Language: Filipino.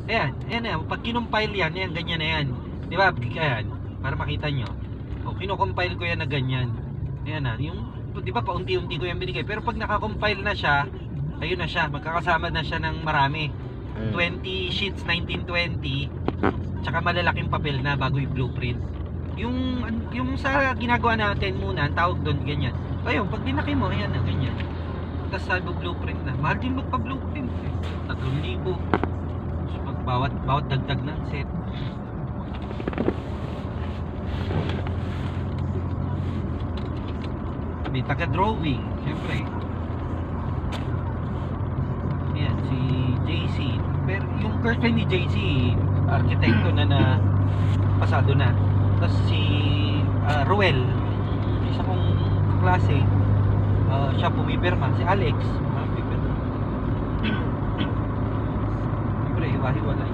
Ayan, ayan na. Pag kinumpile yan, ayan, ganyan na yan. Di ba? Ayan, para makita nyo. O, kinukompile ko yan na ganyan. Ayan na. Yung, di ba, paunti-unti ko yan binigay. Pero pag nakakompile na siya, ayun na siya. Magkakasama na siya ng marami. 20 sheets, 1920. Tsaka malalaking papel na bago yung blueprint. Yung sa ginagawa natin muna, ang tawag doon, ganyan. Ayun, pag dinaki mo, ayan na, ganyan. Tapos sabi blueprint na. Mahal din magpa-blueprint. 3,000. So, bawat dagdag ng set. May taga-drawing, syempre. Ayan, si JC. Pero yung girlfriend ni JC, arkitekto na pasado na. Tapos si Ruel, isa kong klase, siya pumipirma. Si Alex, pumipirma. Siyempre, hiwa-hiwalay.